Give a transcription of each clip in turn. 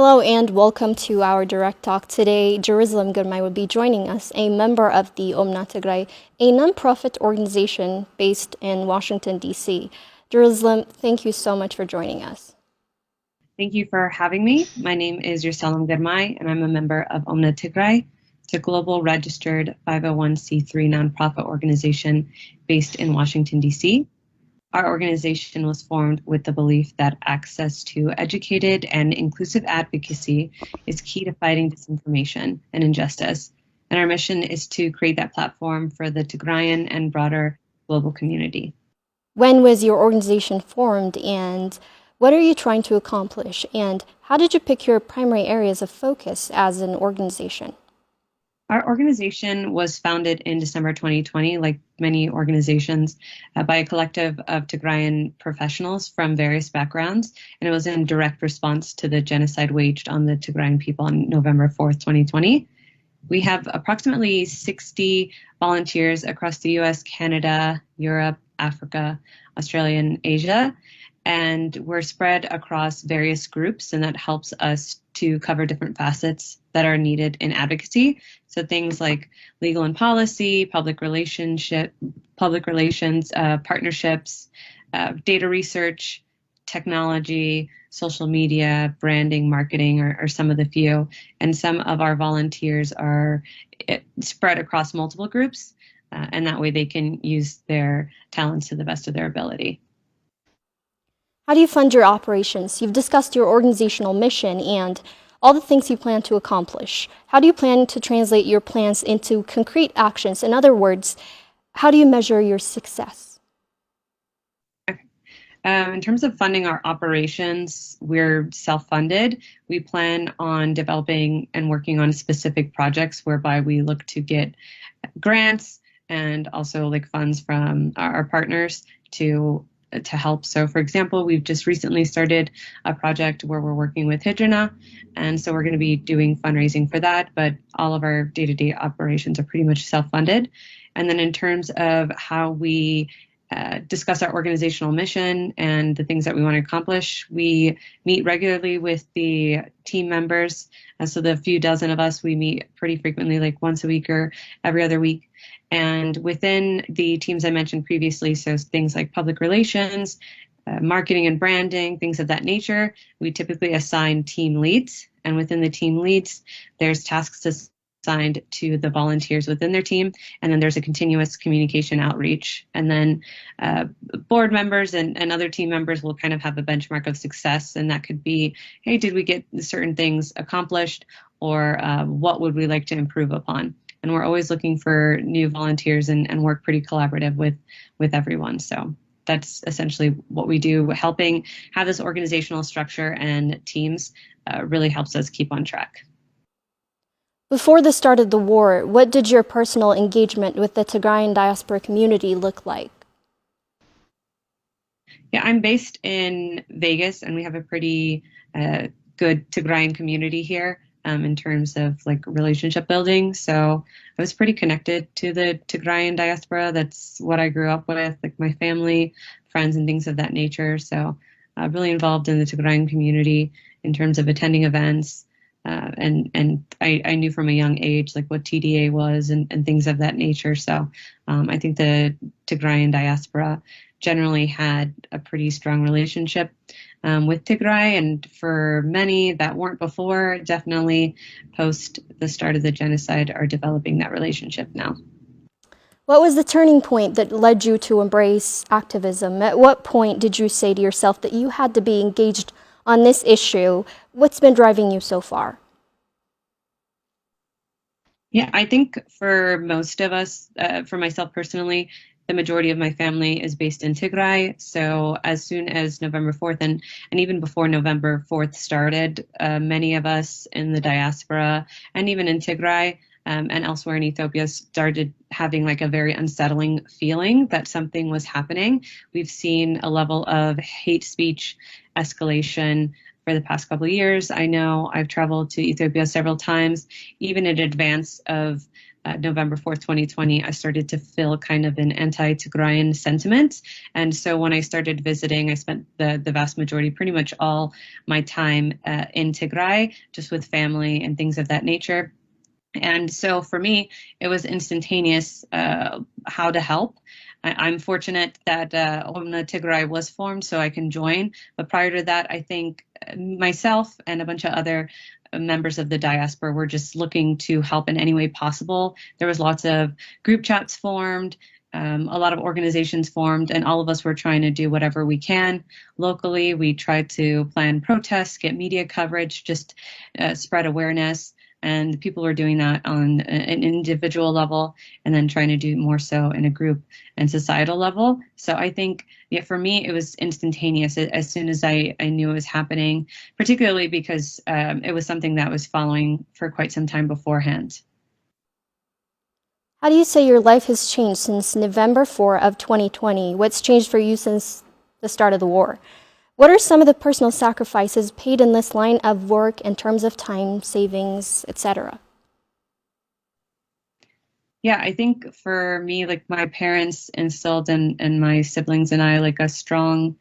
Hello and welcome to our direct talk. Today, Jerusalem Girmay will be joining us, a member of the Omna Tigray, a nonprofit organization based in Washington, D.C. Jerusalem, thank you so much for joining us. Thank you for having me. My name is Jerusalem Girmay, and I'm a member of Omna Tigray. It's a global registered 501c3 nonprofit organization based in Washington, D.C. Our organization was formed with the belief that access to educated and inclusive advocacy is key to fighting disinformation and injustice. And our mission is to create that platform for the Tigrayan and broader global community. When was your organization formed, and what are you trying to accomplish? And how did you pick your primary areas of focus as an organization? Our organization was founded in December 2020, like many organizations, by a collective of Tigrayan professionals from various backgrounds, and it was in direct response to the genocide waged on the Tigrayan people on November 4th, 2020. We have approximately 60 volunteers across the US, Canada, Europe, Africa, Australia, and Asia. And we're spread across various groups, and that helps us to cover different facets that are needed in advocacy. So things like legal and policy, public relations, partnerships, data research, technology, social media, branding, marketing are some of the few. And some of our volunteers are spread across multiple groups, and that way they can use their talents to the best of their ability. How do you fund your operations? You've discussed your organizational mission and all the things you plan to accomplish. How do you plan to translate your plans into concrete actions? In other words, how do you measure your success? In terms of funding our operations, we're self-funded. We plan on developing and working on specific projects whereby we look to get grants and also like funds from our partners to help. So for example, we've just recently started a project where we're working with Hijrana, and so we're going to be doing fundraising for that, but all of our day-to-day operations are pretty much self-funded. And then in terms of how we discuss our organizational mission and the things that we want to accomplish, we meet regularly with the team members. So the few dozen of us, we meet pretty frequently, like once a week or every other week. And within the teams I mentioned previously, so things like public relations, marketing and branding, things of that nature, we typically assign team leads. And within the team leads, there's tasks assigned to the volunteers within their team. And then there's a continuous communication outreach. And then board members and other team members will kind of have a benchmark of success. And that could be, hey, did we get certain things accomplished? Or what would we like to improve upon? And we're always looking for new volunteers and work pretty collaborative with everyone. So that's essentially what we do. Helping have this organizational structure and teams really helps us keep on track. Before the start of the war, what did your personal engagement with the Tigrayan diaspora community look like? Yeah, I'm based in Vegas, and we have a pretty good Tigrayan community here. In terms of like relationship building. So I was pretty connected to the Tigrayan diaspora. That's what I grew up with, like my family, friends, and things of that nature. So really involved in the Tigrayan community in terms of attending events. And I knew from a young age like what TDA was and things of that nature. So I think the Tigrayan diaspora generally had a pretty strong relationship with Tigray, and for many that weren't before, definitely post the start of the genocide are developing that relationship now. What was the turning point that led you to embrace activism? At what point did you say to yourself that you had to be engaged on this issue? What's been driving you so far? Yeah, I think for most of us, for myself personally, the majority of my family is based in Tigray. So as soon as November 4th and even before November 4th started, many of us in the diaspora and even in Tigray and elsewhere in Ethiopia started having like a very unsettling feeling that something was happening. We've seen a level of hate speech escalation for the past couple of years. I know I've traveled to Ethiopia several times, even in advance of November 4th, 2020, I started to feel kind of an anti-Tigrayan sentiment. And so when I started visiting, I spent the vast majority, pretty much all my time in Tigray, just with family and things of that nature. And so for me, it was instantaneous how to help. I'm fortunate that Omna Tigray was formed so I can join. But prior to that, I think myself and a bunch of other members of the diaspora were just looking to help in any way possible. There was lots of group chats formed, a lot of organizations formed, and all of us were trying to do whatever we can. Locally, we tried to plan protests, get media coverage, just spread awareness. And people were doing that on an individual level and then trying to do more so in a group and societal level. So I think for me, it was instantaneous as soon as I knew it was happening, particularly because it was something that was following for quite some time beforehand. How do you say your life has changed since November 4 of 2020? What's changed for you since the start of the war? What are some of the personal sacrifices paid in this line of work in terms of time, savings, etc.? Yeah, I think for me, like my parents instilled in my siblings and I like a strong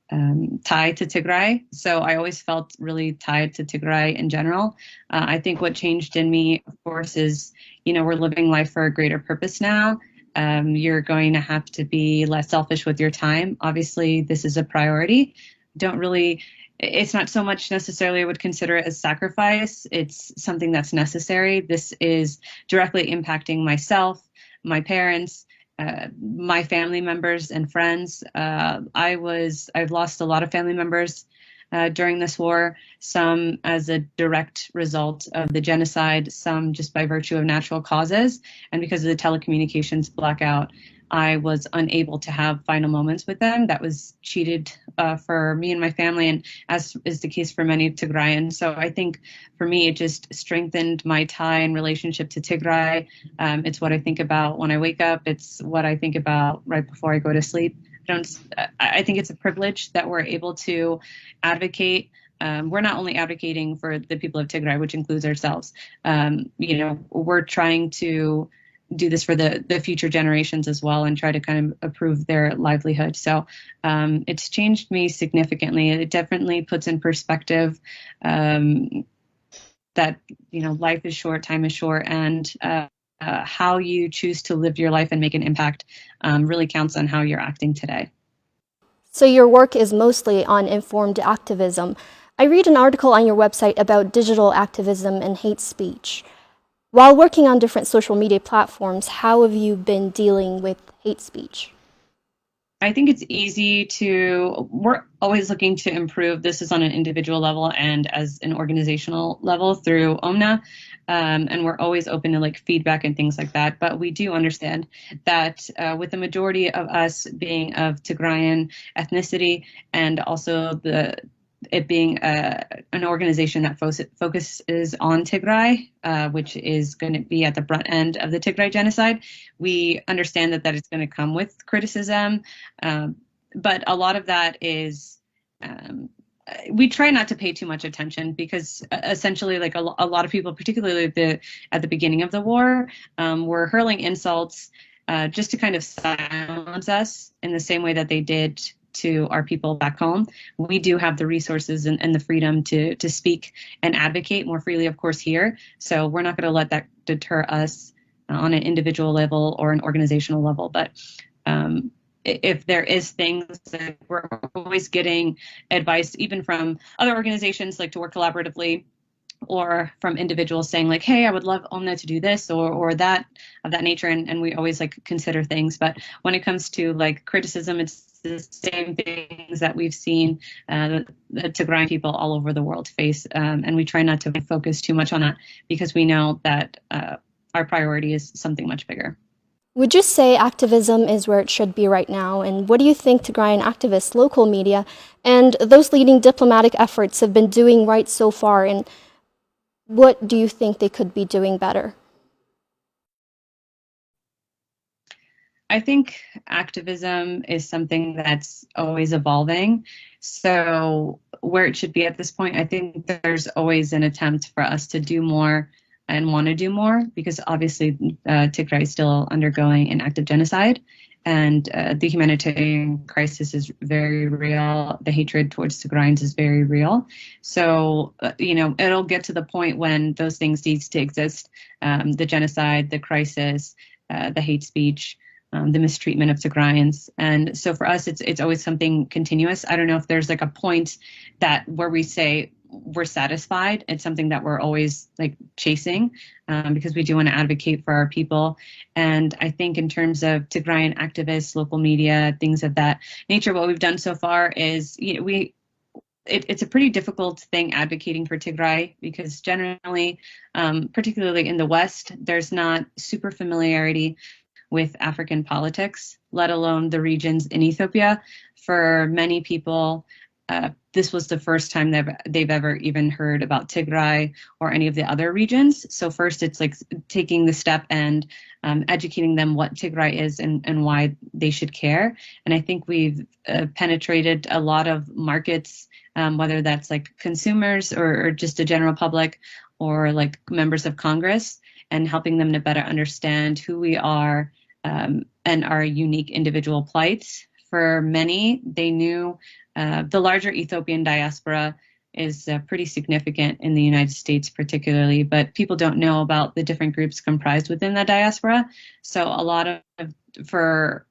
tie to Tigray. So I always felt really tied to Tigray in general. I think what changed in me, of course, is, we're living life for a greater purpose now. You're going to have to be less selfish with your time. Obviously, this is a priority. It's not so much necessarily I would consider it as sacrifice. It's something that's necessary. This is directly impacting myself, my parents, my family members and friends. I've lost a lot of family members during this war, some as a direct result of the genocide, some just by virtue of natural causes. And because of the telecommunications blackout, I was unable to have final moments with them. That was cheated for me and my family, and as is the case for many Tigrayans. So I think for me, it just strengthened my tie and relationship to Tigray. It's what I think about when I wake up. It's what I think about right before I go to sleep. I think it's a privilege that we're able to advocate. We're not only advocating for the people of Tigray, which includes ourselves. We're trying to do this for the future generations as well and try to kind of improve their livelihood. So it's changed me significantly. It definitely puts in perspective that, life is short, time is short, and how you choose to live your life and make an impact really counts on how you're acting today. So your work is mostly on informed activism. I read an article on your website about digital activism and hate speech. While working on different social media platforms, how have you been dealing with hate speech? I think it's we're always looking to improve. This is on an individual level and as an organizational level through Omna. And we're always open to feedback and things like that. But we do understand that with the majority of us being of Tigrayan ethnicity and also it being an organization that focuses on Tigray, which is going to be at the brunt end of the Tigray genocide, we understand that is going to come with criticism. But a lot of that is, we try not to pay too much attention because essentially a lot of people, particularly at the beginning of the war, were hurling insults just to kind of silence us in the same way that they did to our people back home. We do have the resources and the freedom to speak and advocate more freely, of course, here. So we're not going to let that deter us on an individual level or an organizational level. But if there is things that we're always getting advice, even from other organizations, to work collaboratively, or from individuals saying hey, I would love Omna to do this or that of that nature. And we always consider things. But when it comes to criticism, it's the same things that we've seen the Tigrayan people all over the world face. And we try not to focus too much on that because we know that our priority is something much bigger. Would you say activism is where it should be right now? And what do you think Tigrayan activists, local media, and those leading diplomatic efforts have been doing right so far? And what do you think they could be doing better? I think activism is something that's always evolving. So, where it should be at this point, I think there's always an attempt for us to do more and want to do more because obviously Tigray is still undergoing an active genocide. And the humanitarian crisis is very real. The hatred towards Tigrayans is very real. So, it'll get to the point when those things cease to exist, the genocide, the crisis, the hate speech, the mistreatment of Tigrayans. And so for us, it's always something continuous. I don't know if there's like a point that where we say we're satisfied. It's something that we're always like chasing because we do want to advocate for our people. And I think in terms of Tigrayan activists, local media, things of that nature, what we've done so far is it's a pretty difficult thing advocating for Tigray because generally, particularly in the West, there's not super familiarity with African politics, let alone the regions in Ethiopia. For many people, this was the first time they've ever even heard about Tigray or any of the other regions. So first, it's like taking the step and educating them what Tigray is and why they should care. And I think we've penetrated a lot of markets, whether that's like consumers or just the general public or like members of Congress, and helping them to better understand who we are and our unique individual plights. For many, they knew the larger Ethiopian diaspora is pretty significant in the United States particularly, but people don't know about the different groups comprised within that diaspora. So for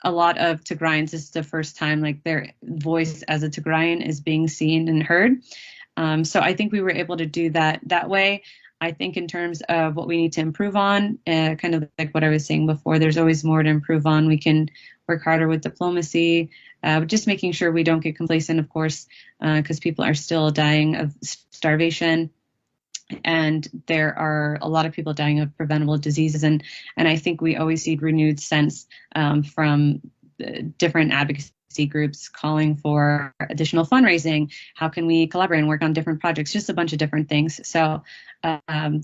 a lot of Tigrayans, this is the first time like their voice as a Tigrayan is being seen and heard. So I think we were able to do that way. I think in terms of what we need to improve on, kind of like what I was saying before, there's always more to improve on. We can work harder with diplomacy, just making sure we don't get complacent, of course, because people are still dying of starvation. And there are a lot of people dying of preventable diseases. And I think we always need renewed sense from different advocacy groups calling for additional fundraising. How can we collaborate and work on different projects? Just a bunch of different things. So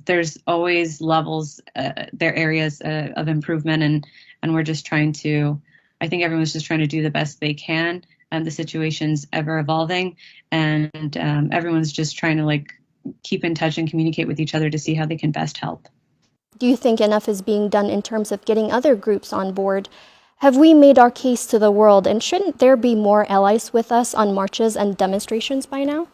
there's always levels, there are areas of improvement, and we're just trying to, I think everyone's just trying to do the best they can. And the situation's ever evolving, and everyone's just trying to like keep in touch and communicate with each other to see how they can best help. Do you think enough is being done in terms of getting other groups on board? Have we made our case to the world, and shouldn't there be more allies with us on marches and demonstrations by now?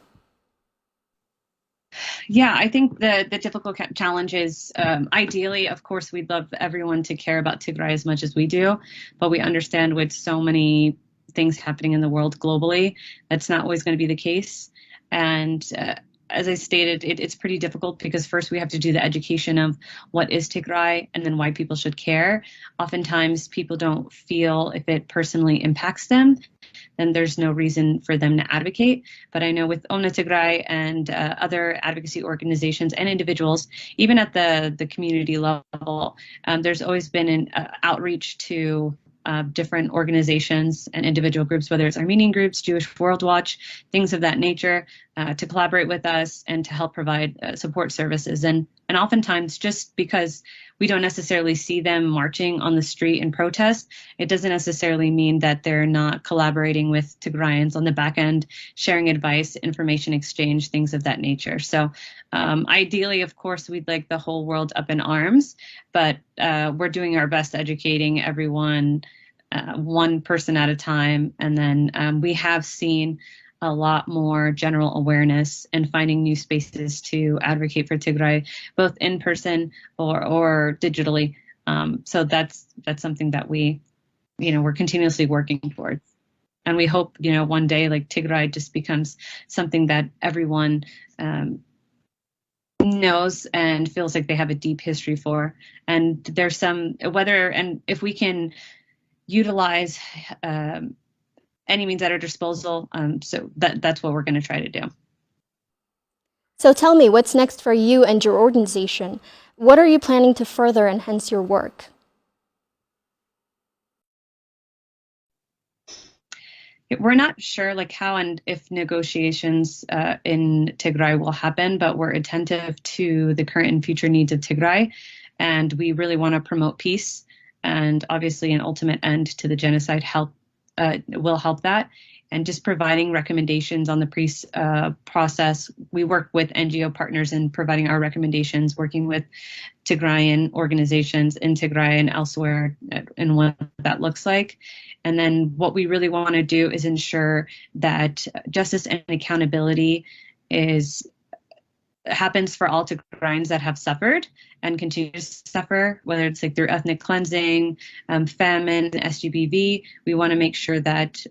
Yeah, I think the difficult challenge is ideally, of course, we'd love everyone to care about Tigray as much as we do, but we understand with so many things happening in the world globally, that's not always going to be the case. And as I stated, it's pretty difficult because first we have to do the education of what is Tigray and then why people should care. Oftentimes people don't feel if it personally impacts them, then there's no reason for them to advocate. But I know with Omna Tigray and other advocacy organizations and individuals, even at the community level, there's always been an outreach to different organizations and individual groups, whether it's Armenian groups, Jewish World Watch, things of that nature, to collaborate with us and to help provide support services. And oftentimes, just because we don't necessarily see them marching on the street in protest, it doesn't necessarily mean that they're not collaborating with Tigrayans on the back end, sharing advice, information exchange, things of that nature. So ideally, of course, we'd like the whole world up in arms, but we're doing our best educating everyone one person at a time. And then we have seen a lot more general awareness and finding new spaces to advocate for Tigray, both in person or digitally. So that's something that we're continuously working towards. And we hope, one day like Tigray just becomes something that everyone knows and feels like they have a deep history for. And there's if we can utilize any means at our disposal. So that's what we're going to try to do. So tell me, what's next for you and your organization? What are you planning to further enhance your work? We're not sure how and if negotiations in Tigray will happen, but we're attentive to the current and future needs of Tigray. And we really want to promote peace and obviously an ultimate end to the genocide will help that. And just providing recommendations on the process. We work with NGO partners in providing our recommendations, working with Tigrayan organizations in Tigray and elsewhere, and what that looks like. And then what we really want to do is ensure that justice and accountability happens for all Tigrayans that have suffered and continue to suffer, whether it's like through ethnic cleansing, famine, SGBV. We want to make sure that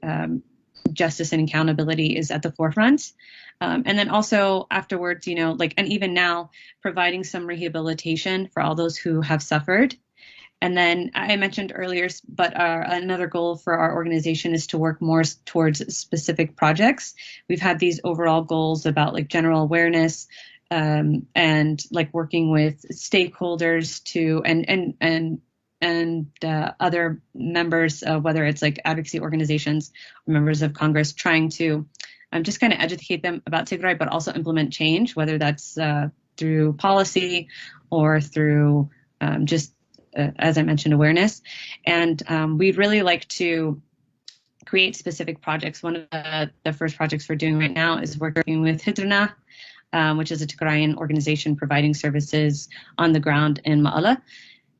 justice and accountability is at the forefront. And then also afterwards, and even now, providing some rehabilitation for all those who have suffered. And then I mentioned earlier, but another goal for our organization is to work more towards specific projects. We've had these overall goals about like general awareness, and like working with stakeholders and other members, whether it's like advocacy organizations or members of Congress, trying to just kind of educate them about Tigray, but also implement change, whether that's through policy or through as I mentioned, awareness. And we'd really like to create specific projects. One of the first projects we're doing right now is working with Hidrna, which is a Tigrayan organization providing services on the ground in Ma'ala.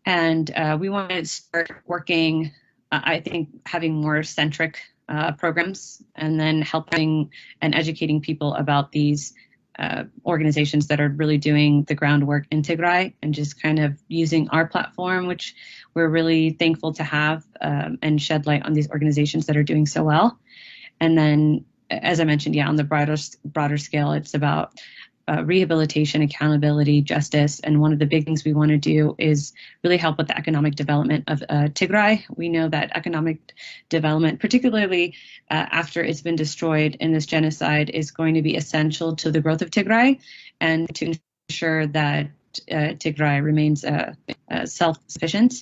And we want to start working, I think, having more centric programs, and then helping and educating people about these organizations that are really doing the groundwork in Tigray, and just kind of using our platform, which we're really thankful to have, and shed light on these organizations that are doing so well. And then, as I mentioned, on the broader scale, it's about rehabilitation, accountability, justice. And one of the big things we want to do is really help with the economic development of Tigray. We know that economic development, particularly after it's been destroyed in this genocide, is going to be essential to the growth of Tigray and to ensure that Tigray remains self-sufficient.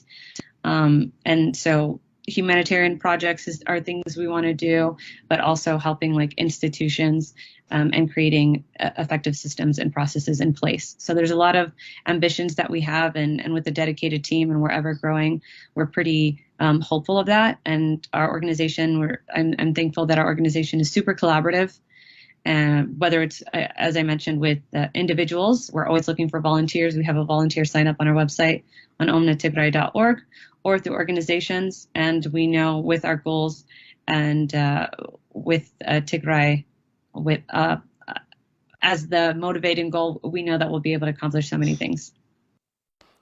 And so humanitarian projects are things we want to do, but also helping like institutions and creating effective systems and processes in place. So there's a lot of ambitions that we have, and with a dedicated team, and we're ever growing, we're pretty hopeful of that. And our organization, I'm thankful that our organization is super collaborative. Whether it's, as I mentioned, with individuals, we're always looking for volunteers. We have a volunteer sign up on our website on omnatigray.org, or through organizations. And we know with our goals and with Tigray, as the motivating goal, we know that we'll be able to accomplish so many things.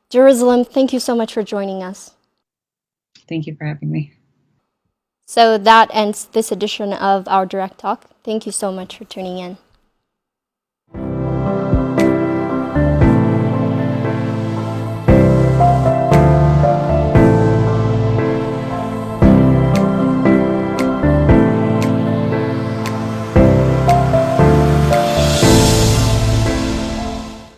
Jerusalem, thank you so much for joining us. Thank you for having me. So that ends this edition of our Direct Talk. Thank you so much for tuning in.